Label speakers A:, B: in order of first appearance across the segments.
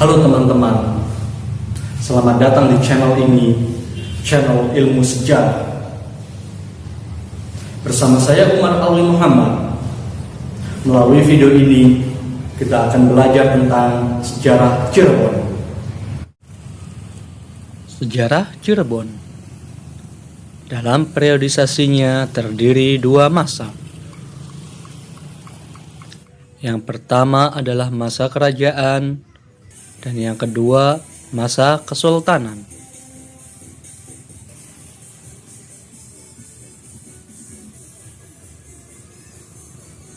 A: Halo teman-teman, selamat datang di channel ini, channel Ilmu Sejarah. Bersama saya Umar Alwi Muhammad. Melalui video ini, kita akan belajar tentang sejarah Cirebon.
B: Sejarah Cirebon dalam periodisasinya terdiri dua masa. Yang pertama adalah masa kerajaan dan yang kedua masa kesultanan.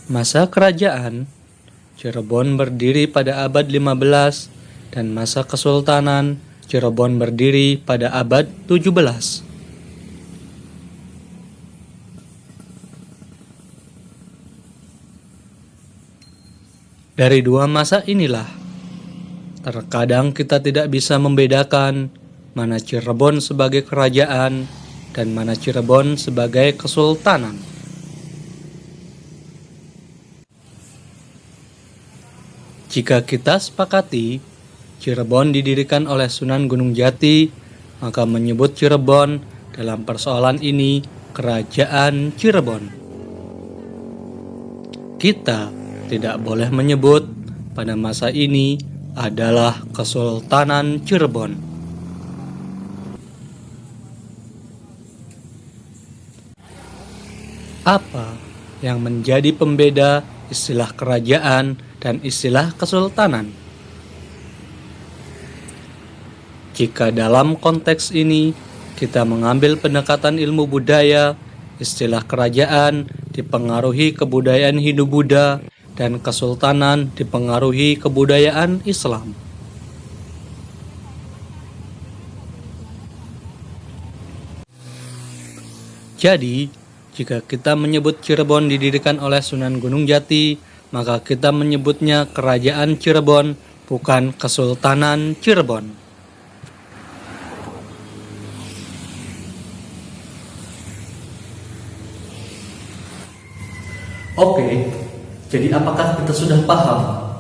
B: Masa kerajaan Cirebon berdiri pada abad 15 dan masa kesultanan Cirebon berdiri pada abad 17. Dari dua masa inilah, terkadang kita tidak bisa membedakan mana Cirebon sebagai kerajaan dan mana Cirebon sebagai kesultanan. Jika kita sepakati Cirebon didirikan oleh Sunan Gunung Jati, maka menyebut Cirebon dalam persoalan ini Kerajaan Cirebon. Kita tidak boleh menyebut pada masa ini adalah Kesultanan Cirebon. Apa yang menjadi pembeda istilah kerajaan dan istilah kesultanan? Jika dalam konteks ini kita mengambil pendekatan ilmu budaya, istilah kerajaan dipengaruhi kebudayaan Hindu-Buddha dan kesultanan dipengaruhi kebudayaan Islam. Jadi, jika kita menyebut Cirebon didirikan oleh Sunan Gunung Jati, maka kita menyebutnya Kerajaan Cirebon, bukan Kesultanan Cirebon.
A: Oke, jadi apakah kita sudah paham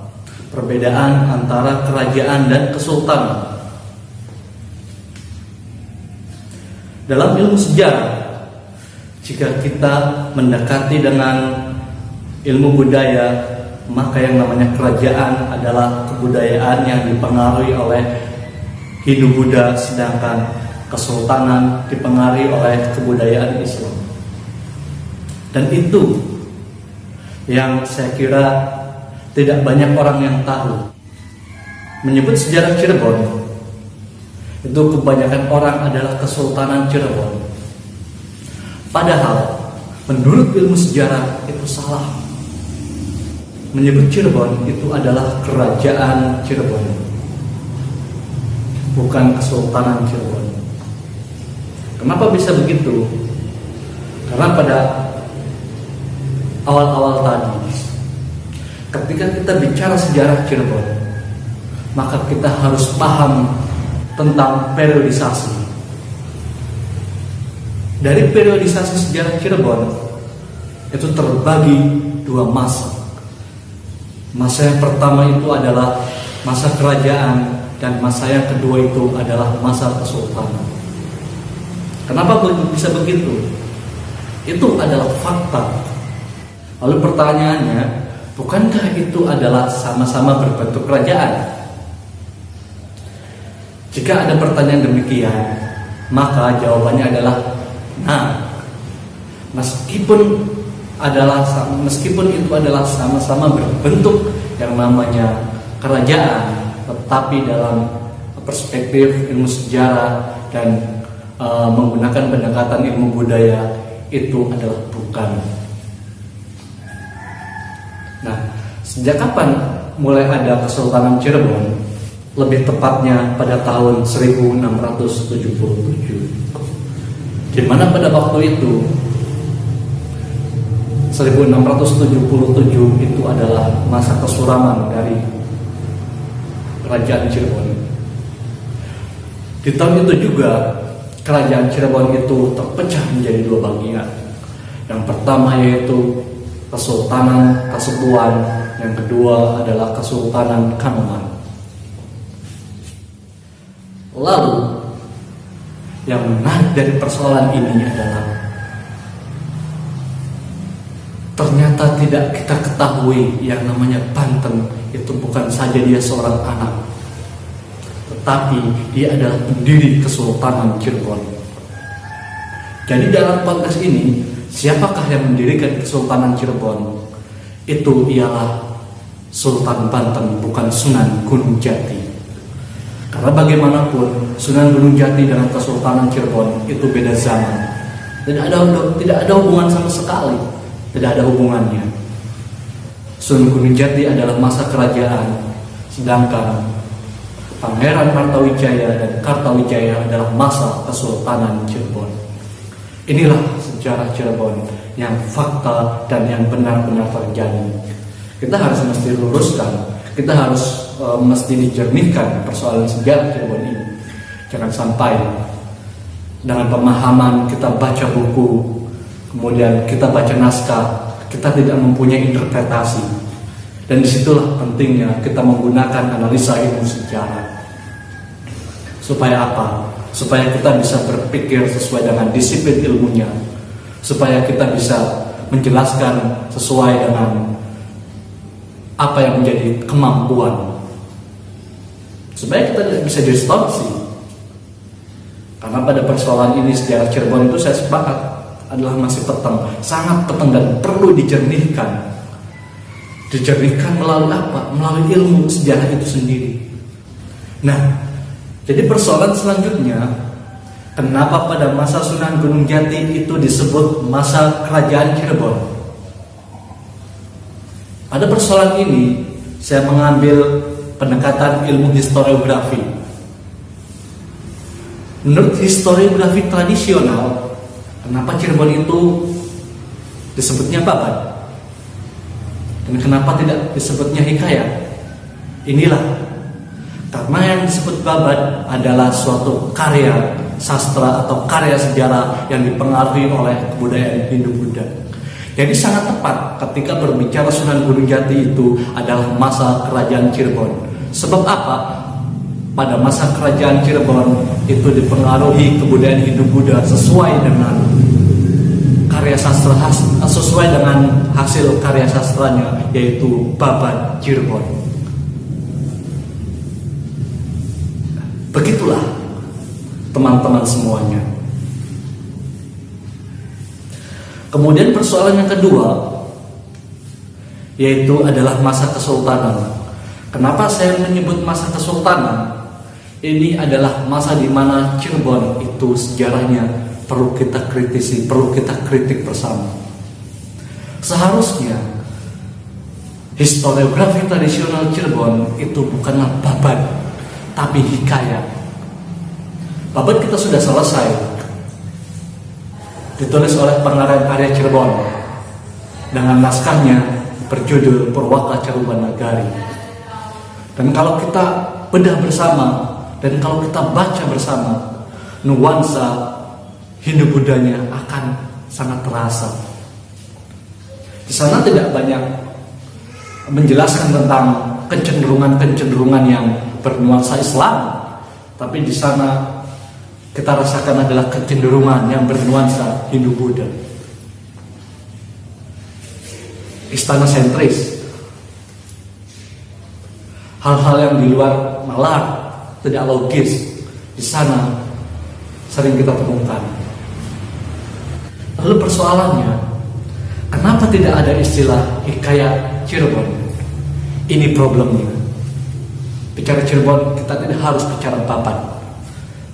A: perbedaan antara kerajaan dan kesultanan? Dalam ilmu sejarah, jika kita mendekati dengan ilmu budaya, maka yang namanya kerajaan adalah kebudayaan yang dipengaruhi oleh Hindu-Buddha, sedangkan kesultanan dipengaruhi oleh kebudayaan Islam. Dan itu yang saya kira tidak banyak orang yang tahu. Menyebut sejarah Cirebon, itu kebanyakan orang adalah Kesultanan Cirebon. Padahal menurut ilmu sejarah itu salah. Menyebut Cirebon itu adalah Kerajaan Cirebon, bukan Kesultanan Cirebon. Kenapa bisa begitu? Karena pada awal-awal tadi, ketika kita bicara sejarah Cirebon, maka kita harus paham tentang periodisasi. Dari periodisasi sejarah Cirebon itu terbagi dua masa. Masa yang pertama itu adalah masa kerajaan dan masa yang kedua itu adalah masa kesultanan. Kenapa bisa begitu? Itu adalah fakta. Lalu pertanyaannya, bukankah itu adalah sama-sama berbentuk kerajaan? Jika ada pertanyaan demikian, maka jawabannya adalah meskipun itu adalah sama-sama berbentuk yang namanya kerajaan, tetapi dalam perspektif ilmu sejarah dan menggunakan pendekatan ilmu budaya, itu adalah bukan. Nah, sejak kapan mulai ada Kesultanan Cirebon? Lebih tepatnya pada tahun 1677. Di mana pada waktu itu 1677 itu adalah masa kesuraman dari Kerajaan Cirebon. Di tahun itu juga Kerajaan Cirebon itu terpecah menjadi dua bagian. Yang pertama yaitu Kesultanan Kasepuhan, yang kedua adalah Kesultanan Kanoman. Lalu yang menarik dari persoalan ini adalah ternyata tidak kita ketahui yang namanya Banten itu bukan saja dia seorang anak, tetapi dia adalah pendiri Kesultanan Cirebon. Jadi dalam konteks ini, siapakah yang mendirikan Kesultanan Cirebon? Itu ialah Sultan Banten, bukan Sunan Gunung Jati. Karena bagaimanapun Sunan Gunung Jati dengan Kesultanan Cirebon itu beda zaman. Tidak ada hubungan sama sekali. Tidak ada hubungannya. Sunan Gunung Jati adalah masa kerajaan, sedangkan Pangeran Kartawijaya dan Kartawijaya adalah masa Kesultanan Cirebon. Inilah sejarah Cirebon yang fakta dan yang benar-benar terjadi. Kita harus mesti luruskan, kita harus mesti dijernihkan persoalan sejarah Cirebon ini. Jangan sampai dengan pemahaman kita baca buku, kemudian kita baca naskah, kita tidak mempunyai interpretasi. Dan disitulah pentingnya kita menggunakan analisa ilmu sejarah. Supaya apa? Supaya kita bisa berpikir sesuai dengan disiplin ilmunya, supaya kita bisa menjelaskan sesuai dengan apa yang menjadi kemampuan, supaya kita tidak bisa distorsi. Karena pada persoalan ini sejarah Cirebon itu saya sepakat adalah masih peteng, sangat peteng dan perlu dijernihkan. Dijernihkan melalui apa? Melalui ilmu sejarah itu sendiri. Nah, jadi persoalan selanjutnya, kenapa pada masa Sunan Gunung Jati itu disebut masa kerajaan Cirebon? Pada persoalan ini, saya mengambil pendekatan ilmu historiografi. Menurut historiografi tradisional, kenapa Cirebon itu disebutnya Babat? Dan kenapa tidak disebutnya Hikayat? Inilah. Karena yang disebut Babat adalah suatu karya sastra atau karya sejarah yang dipengaruhi oleh kebudayaan Hindu-Buddha. Jadi sangat tepat ketika berbicara Sunan Gunung Jati itu adalah masa kerajaan Cirebon. Sebab apa? Pada masa kerajaan Cirebon itu dipengaruhi kebudayaan Hindu-Buddha sesuai dengan karya sastra sesuai dengan hasil karya sastranya, yaitu Babat Cirebon. Begitulah teman-teman semuanya. Kemudian persoalan yang kedua, yaitu adalah masa kesultanan. Kenapa saya menyebut masa kesultanan? Ini adalah masa di mana Cirebon itu sejarahnya perlu kita kritisi, perlu kita kritik bersama. Seharusnya historiografi tradisional Cirebon itu bukanlah Babat, tapi Hikayat. Babat kita sudah selesai, ditulis oleh Pangeran Arya Cirebon dengan naskahnya berjudul Purwaka Carubanagari. Dan kalau kita bedah bersama dan kalau kita baca bersama, nuansa Hindu-Buddhanya akan sangat terasa. Di sana tidak banyak menjelaskan tentang kecenderungan-kecenderungan yang bernuansa Islam, tapi di sana kita rasakan adalah kecenderungan yang bernuansa Hindu-Buddha. Istana sentris, hal-hal yang di luar nalar, tidak logis, di sana sering kita temukan. Lalu persoalannya, kenapa tidak ada istilah Hikayat Cirebon? Ini problemnya. Bicara Cirebon, kita tidak harus bicara Babat,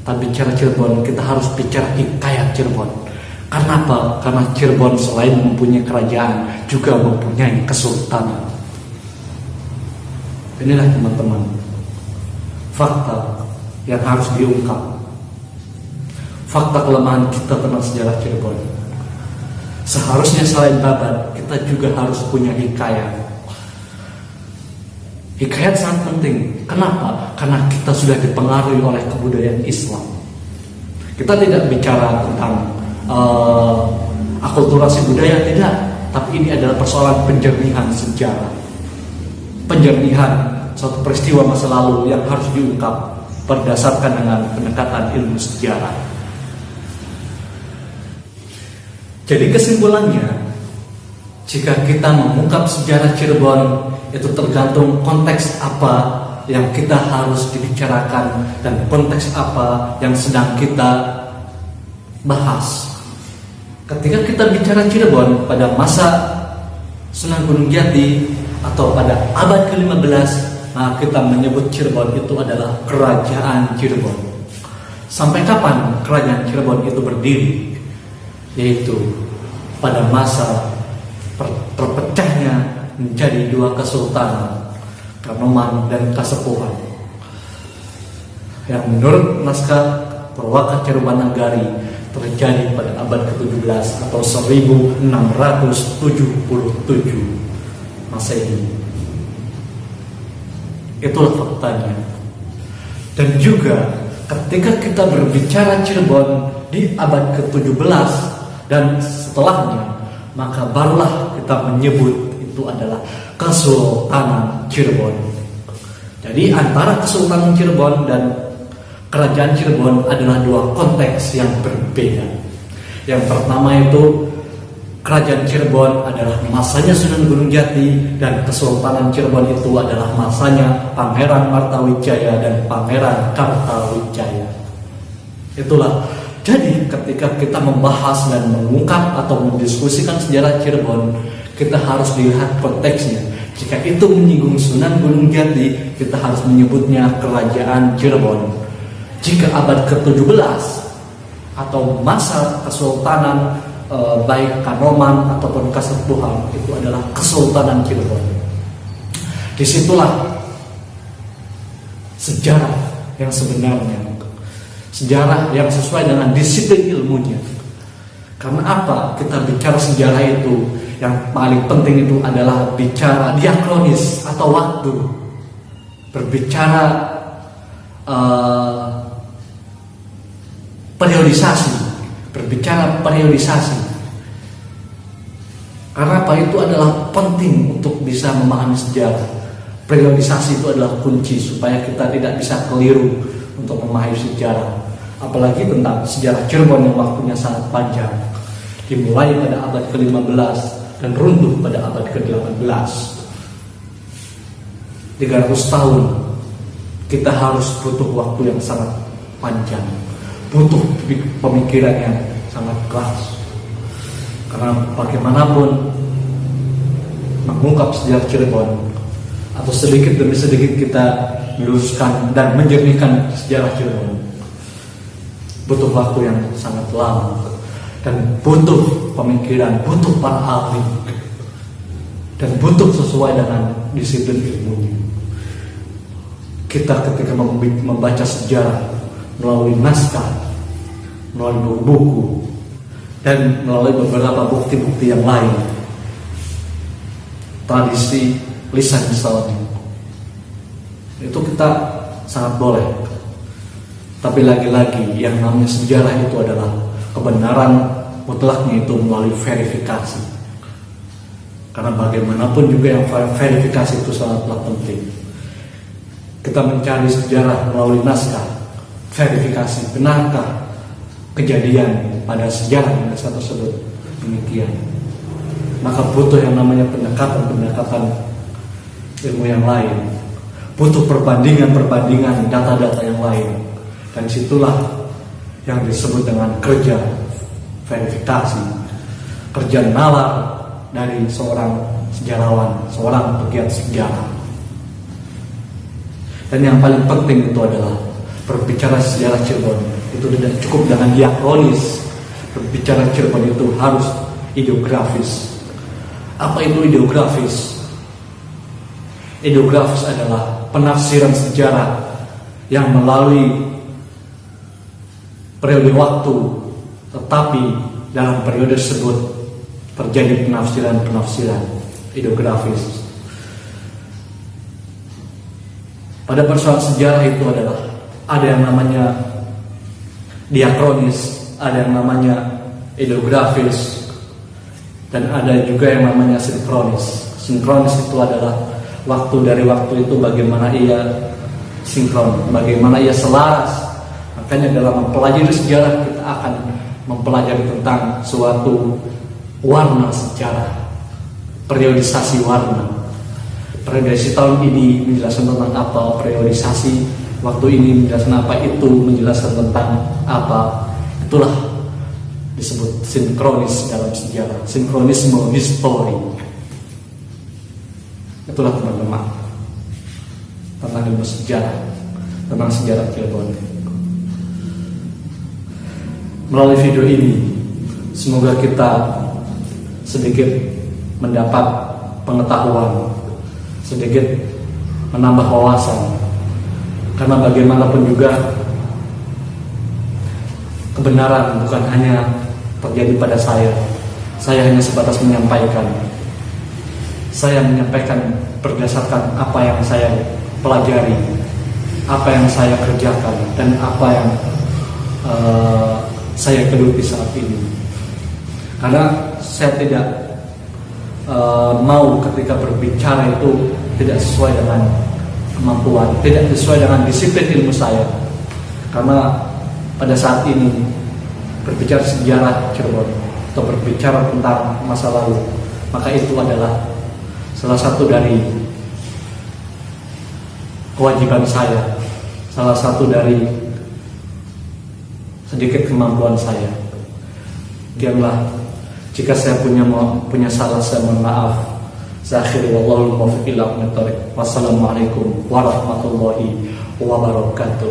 A: tapi bicara Cirebon, kita harus bicara Hikayat Cirebon. Karena apa? Karena Cirebon selain mempunyai kerajaan, juga mempunyai kesultanan. Inilah teman-teman, fakta yang harus diungkap. Fakta kelemahan kita tentang sejarah Cirebon. Seharusnya selain Babat, kita juga harus punya Hikayat. Hikayat sangat penting. Kenapa? Karena kita sudah dipengaruhi oleh kebudayaan Islam. Kita tidak bicara tentang akulturasi budaya, tidak. Tapi ini adalah persoalan penjernihan sejarah, penjernihan suatu peristiwa masa lalu yang harus diungkap berdasarkan dengan pendekatan ilmu sejarah. Jadi kesimpulannya, jika kita mengungkap sejarah Cirebon, itu tergantung konteks apa yang kita harus dibicarakan dan konteks apa yang sedang kita bahas. Ketika kita bicara Cirebon pada masa Sunan Gunung Jati atau pada abad ke-15, maka kita menyebut Cirebon itu adalah Kerajaan Cirebon. Sampai kapan Kerajaan Cirebon itu berdiri? Yaitu pada masa terpecahnya menjadi dua kesultanan, Kanoman dan Kasepuhan, yang menurut naskah Perwaka Cirebon-Nagari terjadi pada abad ke-17 atau 1677 Masehi. Itulah faktanya. Dan juga ketika kita berbicara Cirebon di abad ke-17 dan setelahnya, maka barulah kita menyebut itu adalah Kesultanan Cirebon. Jadi antara Kesultanan Cirebon dan Kerajaan Cirebon adalah dua konteks yang berbeda. Yang pertama itu Kerajaan Cirebon adalah masanya Sunan Gunung Jati, dan Kesultanan Cirebon itu adalah masanya Pangeran Martawijaya dan Pangeran Kartawijaya. Itulah. Jadi ketika kita membahas dan mengungkap atau mendiskusikan sejarah Cirebon, kita harus dilihat konteksnya. Jika itu menyinggung Sunan Gunung Jati, kita harus menyebutnya Kerajaan Cirebon. Jika abad ke-17 atau masa kesultanan baik Kanoman ataupun Kasepuhan, itu adalah Kesultanan Cirebon. Disitulah sejarah yang sebenarnya, sejarah yang sesuai dengan disiplin ilmunya. Karena apa? Kita bicara sejarah itu, yang paling penting itu adalah bicara diakronis atau waktu, berbicara periodisasi, berbicara periodisasi. Karena apa? Itu adalah penting untuk bisa memahami sejarah. Periodisasi itu adalah kunci supaya kita tidak bisa keliru untuk memahami sejarah. Apalagi tentang sejarah Cirebon yang waktunya sangat panjang, dimulai pada abad ke-15 dan runtuh pada abad ke-18. 300 tahun kita harus butuh waktu yang sangat panjang, butuh pemikiran yang sangat keras. Karena bagaimanapun mengungkap sejarah Cirebon atau sedikit demi sedikit kita meluruskan dan menjernihkan sejarah Cirebon, butuh waktu yang sangat lama dan butuh pemikiran, butuh para ahli, dan butuh sesuai dengan disiplin ilmunya. Kita ketika membaca sejarah melalui naskah, melalui buku-buku, dan melalui beberapa bukti-bukti yang lain, tradisi lisan misalnya, itu kita sangat boleh. Tapi lagi-lagi yang namanya sejarah itu adalah kebenaran mutlaknya itu melalui verifikasi. Karena bagaimanapun juga yang verifikasi itu sangatlah penting. Kita mencari sejarah melalui naskah, verifikasi, benarkah kejadian pada sejarah naskah tersebut demikian. Maka butuh yang namanya pendekatan ilmu yang lain, butuh perbandingan data-data yang lain. Dan situlah yang disebut dengan kerja verifikasi, kerja nalar dari seorang sejarawan, seorang pegiat sejarah. Dan yang paling penting itu adalah berbicara sejarah Cirebon itu tidak cukup dengan diakronis. Berbicara Cirebon itu harus ideografis. Apa itu ideografis? Ideografis adalah penafsiran sejarah yang melalui periode waktu, tetapi dalam periode tersebut terjadi penafsiran ideografis. Pada persoalan sejarah itu adalah ada yang namanya diakronis, ada yang namanya ideografis, dan ada juga yang namanya sinkronis. Sinkronis itu adalah waktu dari waktu itu bagaimana ia sinkron, bagaimana ia selaras. Makanya dalam mempelajari sejarah kita akan mempelajari tentang suatu warna sejarah, periodisasi warna. Periodisasi tahun ini menjelaskan tentang apa, periodisasi waktu ini menjelaskan apa, itu menjelaskan tentang apa. Itulah disebut sinkronis dalam sejarah, sinkronisme histori. Itulah teman-teman tentang ilmu sejarah, tentang sejarah Cirebon. Melalui video ini, semoga kita sedikit mendapat pengetahuan, sedikit menambah wawasan. Karena bagaimanapun juga kebenaran bukan hanya terjadi pada saya. Saya hanya sebatas menyampaikan. Saya menyampaikan berdasarkan apa yang saya pelajari, apa yang saya kerjakan, dan apa yang saya geluti saat ini. Karena saya tidak mau ketika berbicara itu tidak sesuai dengan kemampuan, tidak sesuai dengan disiplin ilmu saya. Karena pada saat ini berbicara sejarah Cirebon atau berbicara tentang masa lalu, maka itu adalah salah satu dari kewajiban saya, salah satu dari sedikit kemampuan saya. Diamlah, jika saya punya salah, saya mohon maaf. Saya akhiri, wallahul muwaffiq ila aqwamit thoriq. Wassalamualaikum warahmatullahi wabarakatuh.